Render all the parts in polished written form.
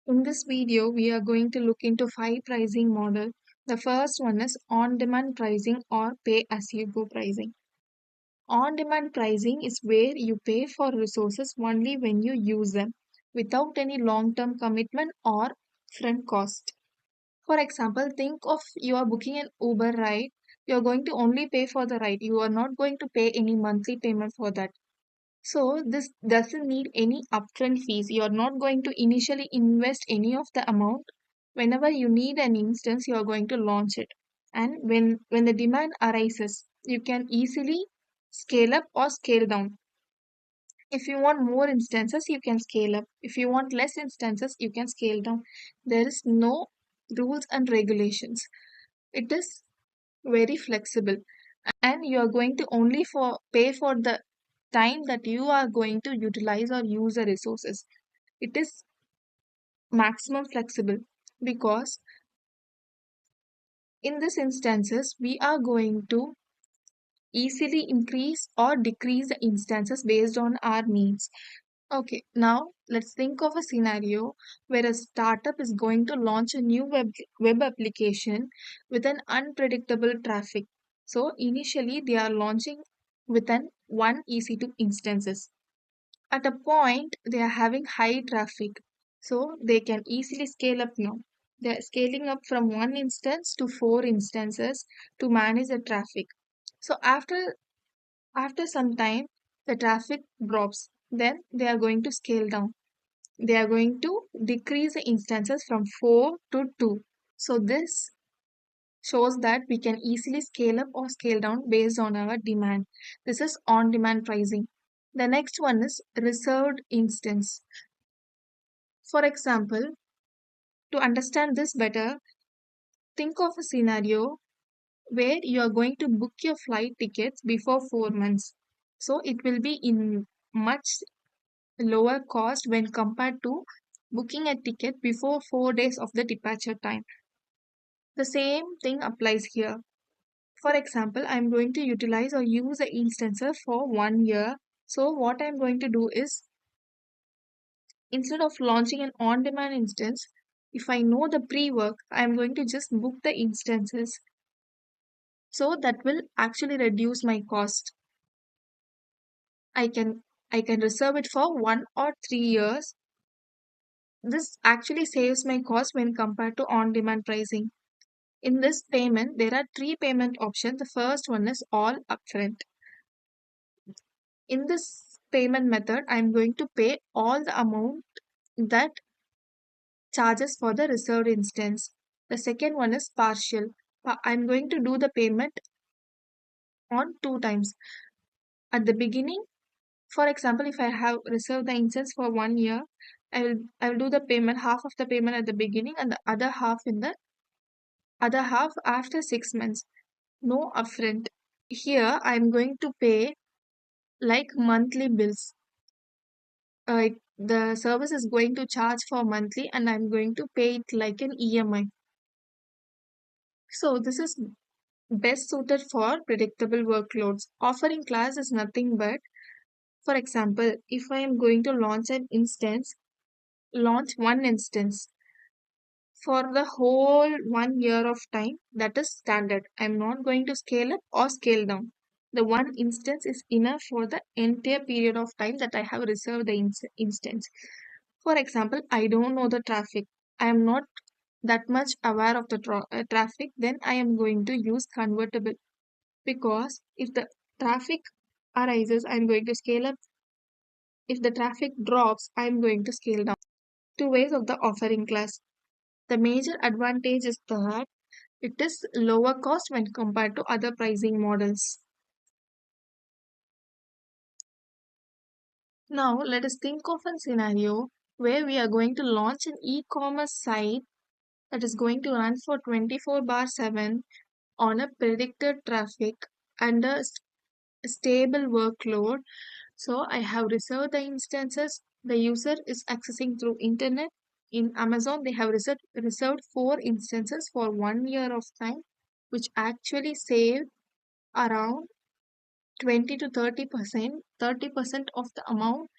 In this video, we are going to look into 5 pricing model. The first one is on-demand pricing or pay-as-you-go pricing. On-demand pricing is where you pay for resources only when you use them, without any long-term commitment or front cost. For example, think of you are booking an Uber ride. You are going to only pay for the ride. You are not going to pay any monthly payment for that. So this doesn't need any upfront fees. You're not going to initially invest any of the amount. Whenever you need an instance, you're going to launch it. And when the demand arises, you can easily scale up or scale down. If you want more instances, you can scale up. If you want less instances, you can scale down. There is no rules and regulations. It is very flexible and you are going to only for pay for the time that you are going to utilize or use the resources. It is maximum flexible because in this instances we are going to easily increase or decrease the instances based on our needs. Okay, now let's think of a scenario where a startup is going to launch a new web application with an unpredictable traffic. So initially they are launching with an one EC2 instances. At a point they are having high traffic, so they can easily scale up now. They are scaling up from one instance to 4 instances to manage the traffic. So after some time, the traffic drops. Then they are going to scale down. They are going to decrease the instances from 4 to 2. So this shows that we can easily scale up or scale down based on our demand. This is on-demand pricing. The next one is reserved instance. For example, to understand this better, think of a scenario where you are going to book your flight tickets before 4 months. So it will be in much lower cost when compared to booking a ticket before 4 days of the departure time. The same thing applies here. For example, I'm going to utilize or use the instances for 1 year. So what I'm going to do is instead of launching an on-demand instance, if I know the pre-work, I'm going to just book the instances. So that will actually reduce my cost. I can I can reserve it for 1 or 3 years. This actually saves my cost when compared to on-demand pricing. In this payment, there are 3 payment options. The first one is all upfront. In this payment method, I'm going to pay all the amount that charges for the reserved instance. The second one is partial. I'm going to do the payment on 2 times. At the beginning, for example, if I have reserved the instance for 1 year, I will do the payment, half of the payment at the beginning and the other half in the other half after 6 months. No upfront. Here I'm going to pay like monthly bills. The service is going to charge for monthly and I'm going to pay it like an EMI. So this is best suited for predictable workloads. Offering class is nothing but, for example, if I am going to launch an instance, launch one instance for the whole 1 year of time, that is standard. I'm not going to scale up or scale down. The one instance is enough for the entire period of time that I have reserved the instance. For example, I don't know the traffic. I am not that much aware of the traffic, then I am going to use convertible because if the traffic arises, I'm going to scale up. If the traffic drops, I'm going to scale down. 2 ways of the offering class. The major advantage is that it is lower cost when compared to other pricing models. Now, let us think of a scenario where we are going to launch an e-commerce site that is going to run for 24/7 on a predicted traffic and a stable workload. So I have reserved the instances the user is accessing through internet. In Amazon, they have reserved 4 instances for 1 year of time, which actually saved around 20 to 30% of the amount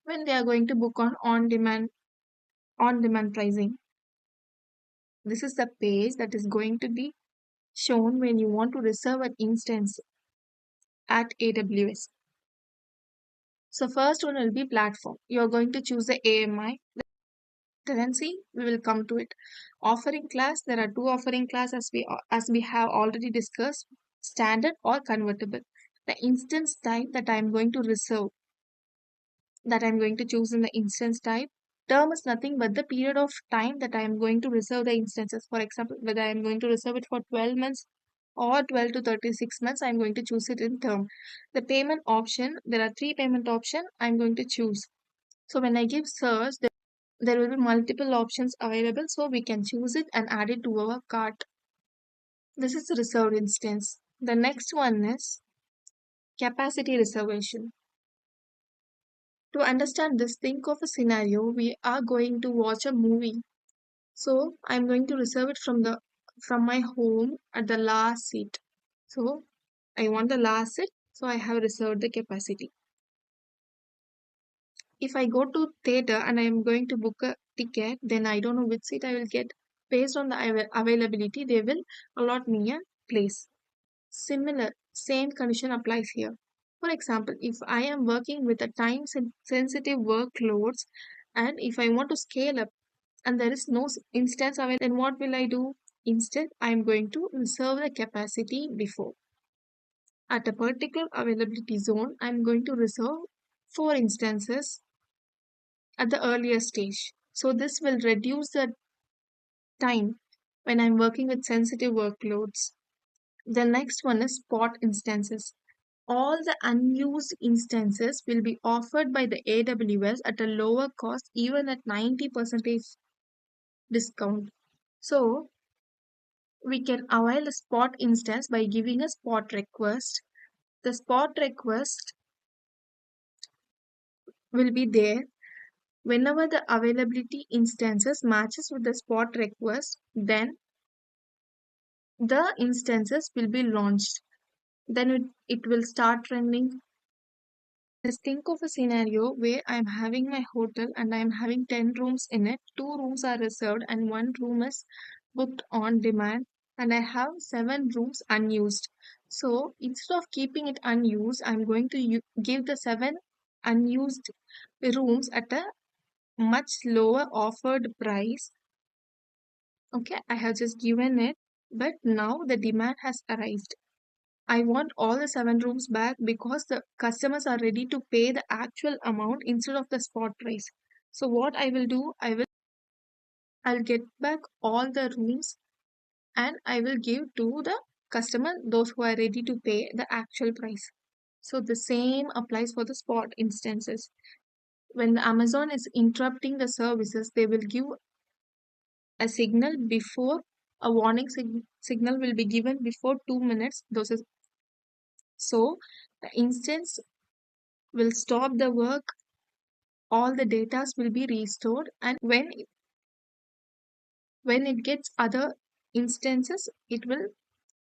when they are going to book on demand. on-demand pricing. This is the page that is going to be shown when you want to reserve an instance at AWS. So first one will be platform. You're going to choose the AMI. The tenancy, we will come to it. Offering class, there are two offering class as we have already discussed, standard or convertible. The instance type that I'm going to reserve, that I'm going to choose in the instance type. Term is nothing but the period of time that I am going to reserve the instances. For example, whether I am going to reserve it for 12 months or 12 to 36 months, I am going to choose it in term. The payment option, there are three payment option I'm going to choose. So when I give search, there will be multiple options available, so we can choose it and add it to our cart. This is the reserved instance. The next one is capacity reservation. To understand this, think of a scenario. We are going to watch a movie. So I'm going to reserve it from my home at the last seat. So I want the last seat, so I have reserved the capacity. If I go to theater and I am going to book a ticket, then I don't know which seat I will get. Based on the availability, they will allot me a place. Similar, same condition applies here. For example, if I am working with a time sensitive workloads and if I want to scale up and there is no instance available, then what will I do? Instead, I am going to reserve the capacity before. At a particular availability zone, I am going to reserve 4 instances at the earlier stage. So this will reduce the time when I'm working with sensitive workloads. The next one is spot instances. All the unused instances will be offered by the AWS at a lower cost, even at 90% discount. So we can avail a spot instance by giving a spot request. The spot request will be there whenever the availability instances matches with the spot request, then the instances will be launched. Then it will start running. Let's think of a scenario where I'm having my hotel and I'm having 10 rooms in it. 2 rooms are reserved and 1 room is booked on demand, and I have 7 rooms unused. So instead of keeping it unused, I'm going to give the 7 unused rooms at a much lower offered price. Okay, I have just given it, but now the demand has arrived. I want all the 7 rooms back because the customers are ready to pay the actual amount instead of the spot price. So what I will do, I'll get back all the rooms and I will give to the customer those who are ready to pay the actual price. So the same applies for the spot instances. When Amazon is interrupting the services, they will give a signal before a warning signal will be given before 2 minutes. So the instance will stop the work, all the data will be restored, and when it gets other instances, it will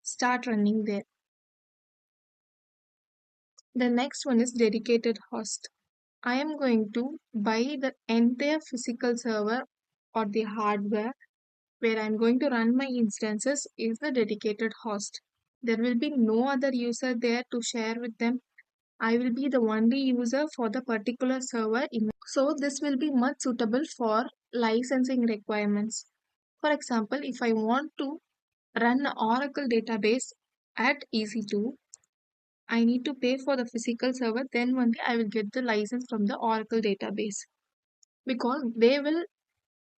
start running there. The next one is dedicated host. I am going to buy the entire physical server or the hardware where I'm going to run my instances is the dedicated host. There will be no other user there to share with them. I will be the only user for the particular server. So this will be much suitable for licensing requirements. For example, if I want to run an Oracle database at EC2, I need to pay for the physical server, then only I will get the license from the Oracle database because they will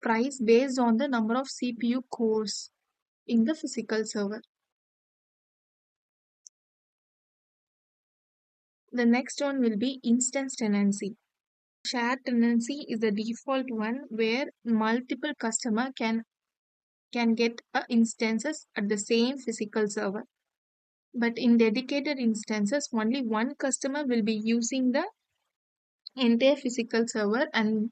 price based on the number of CPU cores in the physical server. The next one will be instance tenancy. Shared tenancy is the default one where multiple customer can get instances at the same physical server. But in dedicated instances, only one customer will be using the entire physical server and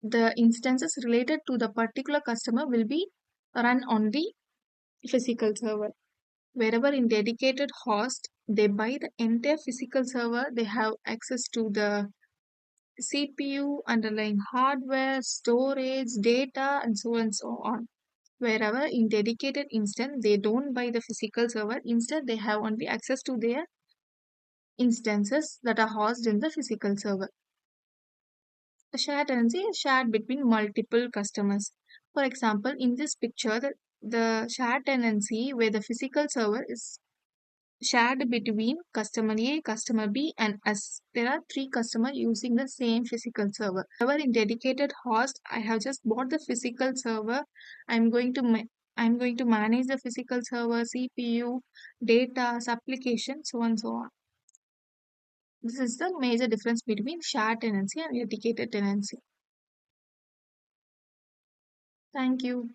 the instances related to the particular customer will be run on the physical server. Wherever in dedicated host, they buy the entire physical server, they have access to the CPU, underlying hardware, storage, data, and so on. Wherever in dedicated instance, they don't buy the physical server. Instead, they have only access to their instances that are hosted in the physical server. A shared tenancy is shared between multiple customers. For example, in this picture, the shared tenancy where the physical server is shared between customer A, customer B, and us. There are three customers using the same physical server. However, in dedicated host, I have just bought the physical server. I'm going to I'm going to manage the physical server, CPU, data, application, so on and so on. This is the major difference between shared tenancy and dedicated tenancy. Thank you.